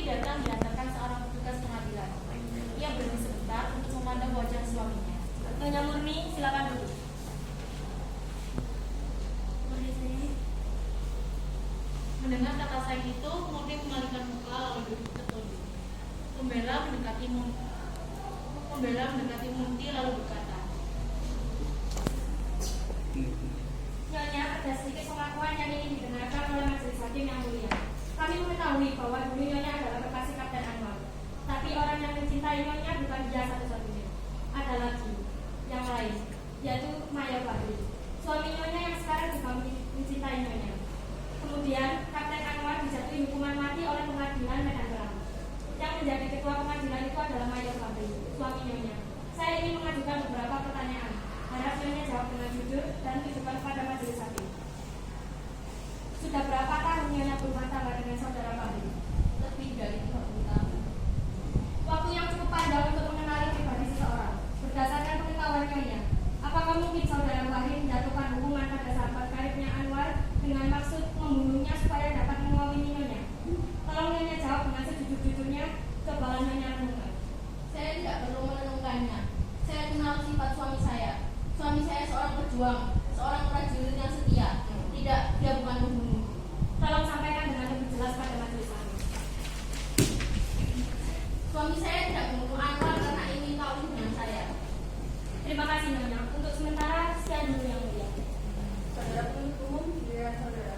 datang diantarkan seorang petugas pengadilan. Ia berhenti sebentar untuk memandang wajah suaminya. Nyonya Murni, silakan duduk. Mendengar kata saya itu, Murni mengalihkan muka lalu duduk tertunduk. Pembela mendekati Munti lalu berkata, Nyonya, ada sedikit pengakuan yang ingin didengarkan oleh majelis hakim yang mulia. Kami mengetahui bahwa dulu Nyonya adalah kekasih Kapten Anwar. Tapi orang yang mencintai Nyonya bukan dia satu-satunya. Ada lagi yang lain, yaitu Maya Fahri. Suami Nyonya yang sekarang juga mencintai Nyonya. Kemudian Kapten Anwar dijatuhi hukuman mati oleh pengadilan Medan Kelapa. Yang menjadi ketua pengadilan itu adalah Maya Fahri, suami Nyonya. Saya ingin mengajukan beberapa pertanyaan. Harap Nyonya jawab dengan jujur dan tunjukkan kepada majelis hakim. Sudah berapa tahun Nyonya berumah tangga dengan saudara Fahri? Lebih dari 30 tahun. Waktu yang cukup panjang untuk mengenali pribadi seseorang. Berdasarkan pengetahuan Nyonya, apakah mungkin saudara Fahri menjatuhkan hukuman pada sahabat karibnya Anwar dengan maksud membunuhnya supaya dapat mengawini Nyonya? Tolong Nyonya jawab dengan sejujur-jujurnya. Cobalah Nyonya renungkan. Saya tidak perlu menentukannya. Saya kenal sifat suami saya. Suami saya seorang pejuang, seorang prajurit yang setia. Tidak, dia bukan pembunuh. Tolong sampaikan dengan lebih jelas pada majelis hakim. Suami saya tidak membunuh Anwar karena ingin kawin dengan saya. Terima kasih Nyonya. Untuk sementara sekian dulu yang mulia. Saudara penuntut umum, giliran saudara.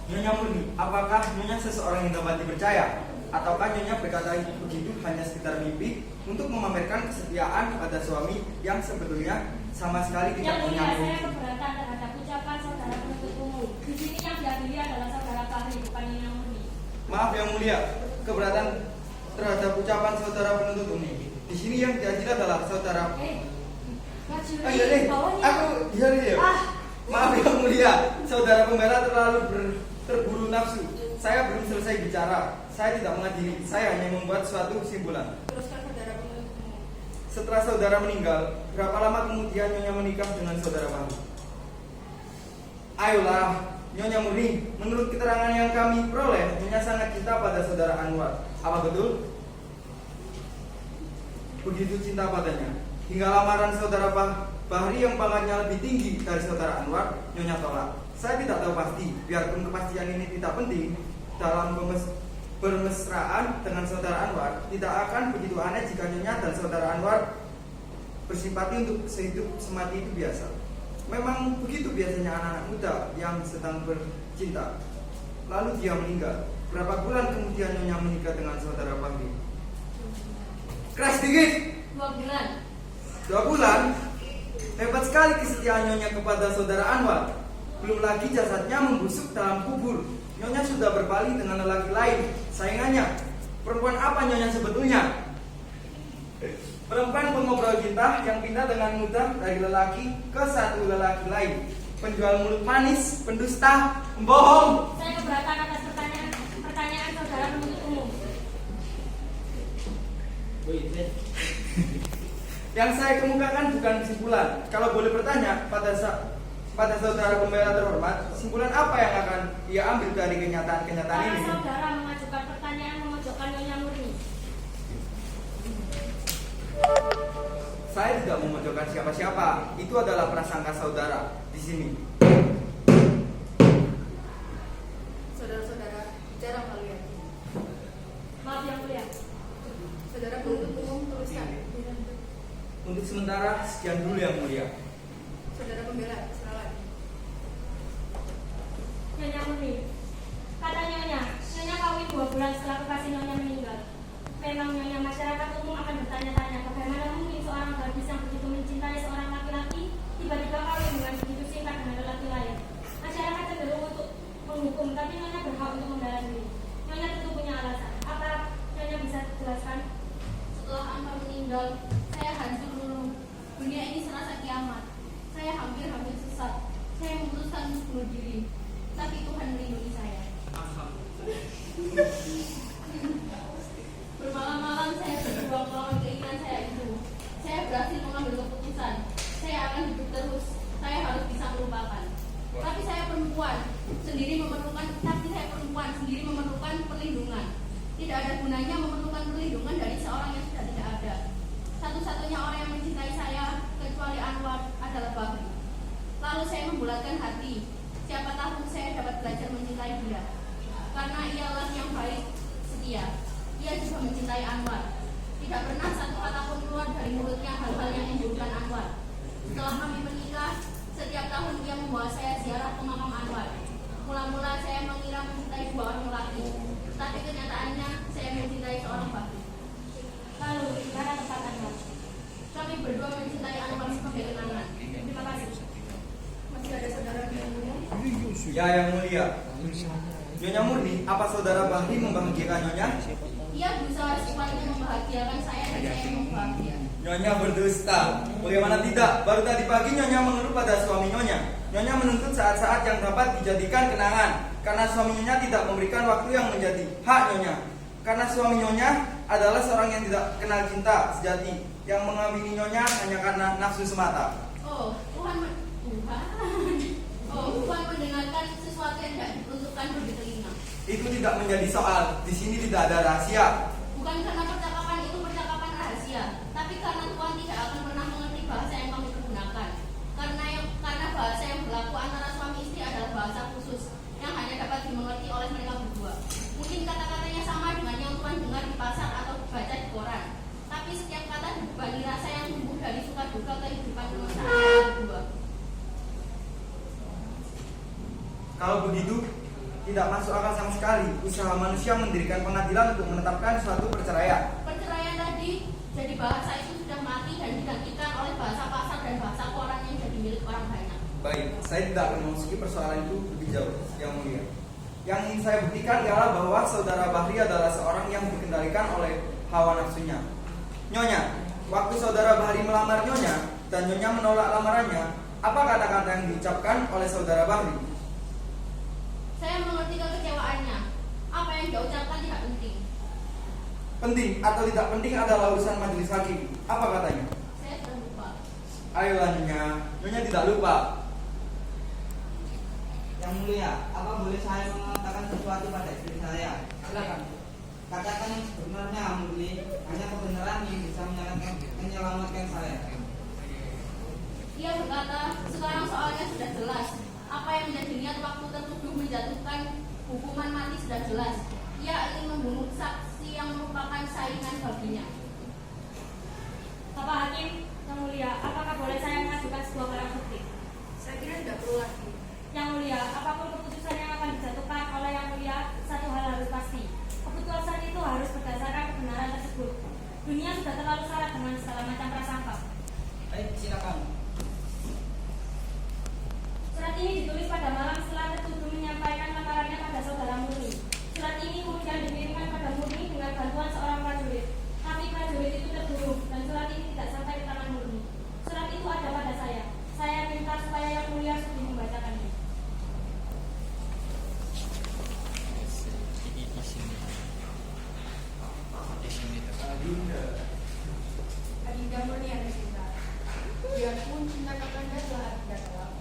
Nyonya Murni, apakah Nyonya seseorang yang dapat dipercaya? Ataukah Nyonya berkata begitu hanya sekitar mimpi untuk memamerkan kesetiaan kepada suami yang sebetulnya sama sekali tidak Yang mulia, punya saya keberatan terhadap ucapan saudara penuntut umum. Di sini yang diadili adalah saudara Fahri, bukan Nyonya Murni. Maaf yang mulia, keberatan terhadap ucapan saudara penuntut umum. Di sini yang diadili adalah saudara. Oh iya deh, aku ya. Maaf yang mulia, saudara pembela terlalu terburu nafsu. Saya belum selesai bicara. Saya tidak mengadili. Saya hanya membuat suatu kesimpulan. Teruskan saudara penuntut umum. Setelah saudara meninggal, berapa lama kemudian Nyonya menikah dengan saudara Fahri? Ayolah, Nyonya Murni, menurut keterangan yang kami peroleh, Nyonya sangat cinta pada saudara Anwar. Apa betul? Begitu cinta padanya, hingga lamaran saudara Fahri yang pangkatnya lebih tinggi dari saudara Anwar, Nyonya tolak. Saya tidak tahu pasti, biarpun kepastian ini tidak penting, dalam bermesraan dengan saudara Anwar, tidak akan begitu aneh jika Nyonya dan saudara Anwar bersimpati untuk sehidup semati itu biasa. Memang begitu biasanya anak-anak muda yang sedang bercinta. Lalu dia meninggal. Berapa bulan kemudian Nyonya menikah dengan saudara Fahri? Keras dikit. 2 bulan. 2 bulan? Hebat sekali kesetiaan Nyonya kepada saudara Anwar. Belum lagi jasadnya membusuk dalam kubur. Nyonya sudah berpaling dengan lelaki lain, saingannya. Perempuan apa Nyonya sebetulnya? Perempuan pengobrol cinta yang pindah dengan mudah dari lelaki ke satu lelaki lain. Penjual mulut manis, pendusta, pembohong. Saya keberatan atas pertanyaan saudara penuntut umum. Yang saya kemukakan bukan kesimpulan. Kalau boleh bertanya pada saudara pembela terhormat, kesimpulan apa yang akan ia ambil dari kenyataan-kenyataan Para ini? saudara mengajukan pertanyaan memojokkan Nyonya Murni. Saya tidak memojokkan siapa-siapa. Itu adalah prasangka saudara di sini. Saudara-saudara, bicara melalui hati. Maaf yang mulia. Saudara penuntut umum, teruskan. Untuk sementara sekian dulu yang mulia. Saudara pembela, silakan. Nyonya Murni, kata Nyonya kawin 2 bulan setelah kekasih Nyonya meninggal. Memang Nyonya, masyarakat umum akan bertanya-tanya bagaimana mungkin seorang gadis yang begitu mencintai seorang laki-laki tiba-tiba kawin dengan begitu singkat dengan lelaki lain. Masyarakat cenderung untuk menghukum, tapi Nyonya berhak untuk membela diri. Nyonya tentu punya alasan. Apa Nyonya bisa jelaskan? Setelah Anwar meninggal, saya hancur dulu. Dunia ini serasa kiamat. Saya hampir sesat. Saya memutuskan untuk bunuh diri. Tapi Tuhan melindungi saya. Bermalam-malam saya berjuang melawan keinginan saya itu. Saya berhasil mengambil keputusan. Saya akan hidup terus. Saya harus bisa melupakan. Tapi saya perempuan. Tapi saya perempuan. sendiri memerlukan perlindungan. Tidak ada gunanya memerlukan perlindungan dari seorang yang sudah tidak ada. Satu-satunya orang yang mencintai saya kecuali Anwar adalah Bahri. Lalu saya membulatkan hati, siapa tahu saya dapat belajar mencintai dia. Karena ialah yang baik, setia. Ia juga mencintai Anwar. Tidak pernah satu kata pun keluar dari mulutnya hal-hal yang memburukkan Anwar. Setelah kami menikah, setiap tahun ia membawa saya ziarah ke makam Anwar. Mula-mula saya mengira mencintai dua orang lelaki, tapi kenyataannya saya mencintai seorang Bahri. Lalu, di mana tempat Anwar? Kami berdua mencintai Anwar sebagai kenangan. Terima kasih. Masih ada saudara yang mulia? Ya, yang mulia. Nyonya Murni, apa saudara Bahri membahagiakan Nyonya? Ia berusaha supaya membahagiakan saya dan saya membahagia. Nyonya berdusta. Bagaimana tidak? Baru tadi pagi Nyonya mengeluh pada suami Nyonya. Nyonya menuntut saat-saat yang dapat dijadikan kenangan karena suami Nyonya tidak memberikan waktu yang menjadi hak Nyonya. Karena suami Nyonya adalah seorang yang tidak kenal cinta sejati, yang mengawini Nyonya hanya karena nafsu semata. Tuhan mendengarkan sesuatu yang tidak diperuntukkan bagi telinga. Itu tidak menjadi soal. Di sini tidak ada rahasia. Bukan karena percakapan itu percakapan rahasia, tapi karena Tuhan tidak akan pernah mengerti bahasa yang kami pergunakan. Karena bahasa yang berlaku antara suami istri adalah bahasa khusus yang hanya dapat dimengerti oleh mereka berdua. Mungkin kata-katanya sama dengan yang Tuhan dengar di pasar atau baca di koran, tapi setiap kata dibebani rasa yang tumbuh dari suka duka kehidupan kemesraan mereka berdua. Kalau begitu, tidak masuk akal sama sekali usaha manusia mendirikan pengadilan untuk menetapkan suatu perceraian. Perceraian tadi, jadi bahasa itu sudah mati dan digantikan oleh bahasa pasar dan bahasa koran yang jadi milik orang banyak. Baik, saya tidak akan memasuki persoalan itu lebih jauh, yang mulia. Yang ingin saya buktikan ialah bahwa saudara Bahri adalah seorang yang dikendalikan oleh hawa nafsunya. Nyonya, waktu saudara Bahri melamar Nyonya dan Nyonya menolak lamarannya, apa kata-kata yang diucapkan oleh saudara Bahri? Saya mengerti kekecewaannya. Apa yang dia ucapkan tidak penting. Penting atau tidak penting adalah urusan majelis hakim. Apa katanya? Saya sudah lupa. Ayolah Nyonya, Nyonya tidak lupa. Yang mulia, apa boleh saya mengatakan sesuatu pada istri saya? Silakan. Katakan yang sebenarnya, Murni. Hanya kebenaran yang bisa menyelamatkan saya. Ia berkata, sekarang soalnya sudah jelas. Apa yang menjadi niat waktu tertuduh menjatuhkan hukuman mati sudah jelas. Ia ingin membunuh saksi yang merupakan saingan baginya. Bapak Hakim, yang mulia, apakah boleh saya mengajukan sebuah barang bukti? Saya kira tidak perlu lagi. Yang mulia, apapun keputusan yang akan dijatuhkan oleh yang mulia, satu hal harus pasti. Keputusan itu harus berdasarkan kebenaran tersebut. Dunia sudah terlalu syarat dengan segala macam prasangka. Baik, silakan. Surat ini ditulis pada malam setelah tertuduh menyampaikan lamarannya pada saudara Murni. Surat ini kemudian dikirimkan pada Murni dengan bantuan seorang prajurit. Tapi prajurit itu terbunuh dan surat ini tidak sampai ke tangan Murni. Surat itu ada pada saya. Saya minta supaya yang mulia sudi membacakannya. Adinda Murni ada cinta. Biarpun cinta kakanda telah Adinda tolak.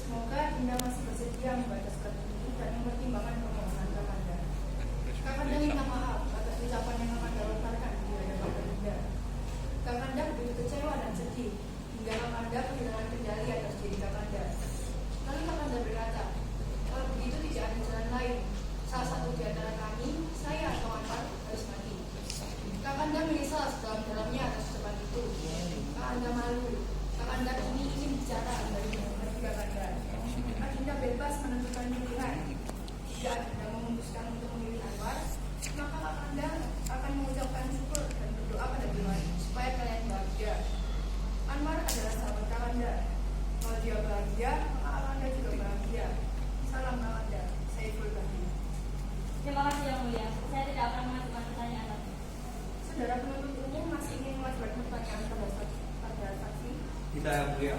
Semoga Adinda masih bersedia membaca surat ini dan mempertimbangkan permohonan kakanda. Kakanda minta maaf atas ucapan yang kakanda lontarkan di hadapan Adinda. Kakanda begitu kecewa dan sedih hingga kakanda kehilangan kendali atas diri kakanda. Lalu kakanda berkata, kalau begitu tidak ada jalan lain. Salah satu di antara kami, saya atau Anwar, harus mati. Kakanda menyesal sedalam-dalamnya atas ucapan itu. Kakanda malu. Kakanda ini ingin bicara dari mengerti kakanda. Adinda bebas menentukan pilihan. Jika Adinda memutuskan untuk memilih Anwar, maka kakanda akan mengucapkan syukur dan berdoa pada Tuhan supaya kalian bahagia. Anwar adalah sahabat kakanda. Kalau dia bahagia, maka kakanda juga bahagia. Salam kakanda. Saiful Bahri. Terima kasih yang mulia. Saya tidak akan mengajukan pertanyaan lagi. Saudara penuntut umum masih ingin mengajukan pertanyaan pada saksi. Tidak, yang mulia.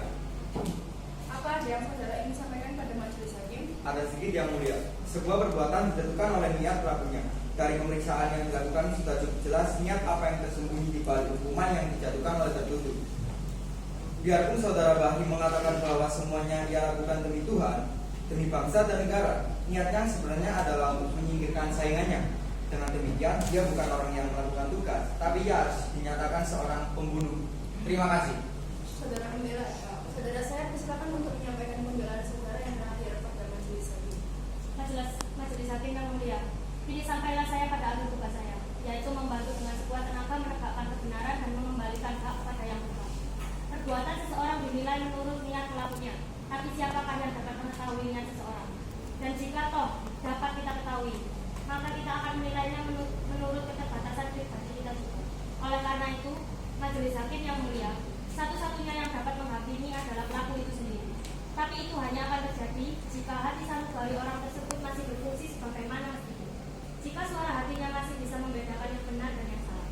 Apa ada yang saudara ingin sampaikan pada majelis hakim? Ada sedikit, yang mulia. Sebuah perbuatan dijatuhkan oleh niat pelakunya. Dari pemeriksaan yang dilakukan sudah cukup jelas niat apa yang tersembunyi di balik hukuman yang dijatuhkan oleh tertuduh. Biarpun saudara Bahri mengatakan bahwa semuanya ia lakukan demi Tuhan, demi bangsa dan negara. Niatnya sebenarnya adalah untuk menyingkirkan saingannya. Dengan demikian, dia bukan orang yang melakukan tugas, tapi ia harus dinyatakan seorang pembunuh. Terima kasih. Saudara pembela, saudara saya persilakan untuk menyampaikan pembelaan saudara yang terakhir pada majelis hakim. Majelis hakim yang mulia, kini sampailah saya pada akhir tugas saya, yaitu membantu dengan sekuat tenaga menegakkan kebenaran dan mengembalikan hak kepada yang berhak. Perbuatan seseorang dinilai menurut niat pelakunya, tapi siapakah yang dapat mengetahui niat seseorang? Dan jika toh dapat kita ketahui, maka kita akan menilainya menurut keterbatasan pribadi kita juga. Oleh karena itu, majelis hakim yang mulia, satu-satunya yang dapat menghakimi adalah pelaku itu sendiri. Tapi itu hanya akan terjadi jika hati sanubari orang tersebut masih berfungsi sebagaimana mestinya. Jika suara hatinya masih bisa membedakan yang benar dan yang salah.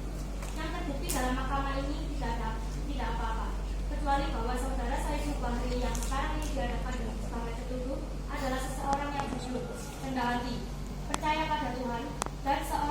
Yang terbukti dalam mahkamah ini tidak apa-apa, kecuali bahwa saudara Saiful Bahri yang sekarang ini dihadapkan dengan sebagai tertuduh adalah seseorang yang jujur, rendah hati, percaya pada Tuhan, dan seorang